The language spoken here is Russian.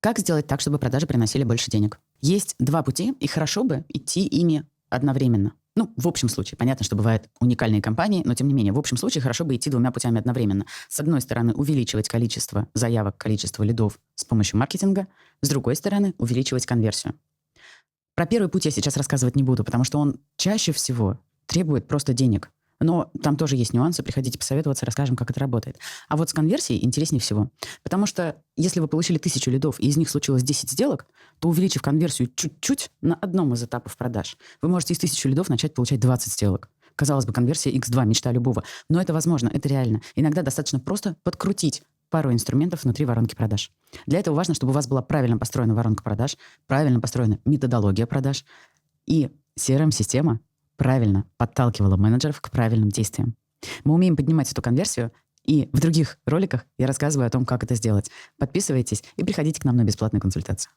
Как сделать так, чтобы продажи приносили больше денег? Есть два пути, и хорошо бы идти ими одновременно. Ну, в общем случае. Понятно, что бывают уникальные компании, но тем не менее, в общем случае хорошо бы идти двумя путями одновременно. С одной стороны, увеличивать количество заявок, количество лидов с помощью маркетинга. С другой стороны, увеличивать конверсию. Про первый путь я сейчас рассказывать не буду, потому что он чаще всего требует просто денег. Но там тоже есть нюансы, приходите посоветоваться, расскажем, как это работает. А вот с конверсией интереснее всего. Потому что если вы получили 1000 лидов, и из них случилось 10 сделок, то, увеличив конверсию чуть-чуть на одном из этапов продаж, вы можете из 1000 лидов начать получать 20 сделок. Казалось бы, конверсия x2, мечта любого. Но это возможно, это реально. Иногда достаточно просто подкрутить пару инструментов внутри воронки продаж. Для этого важно, чтобы у вас была правильно построена воронка продаж, правильно построена методология продаж, и CRM-система правильно подталкивала менеджеров к правильным действиям. Мы умеем поднимать эту конверсию, и в других роликах я рассказываю о том, как это сделать. Подписывайтесь и приходите к нам на бесплатную консультацию.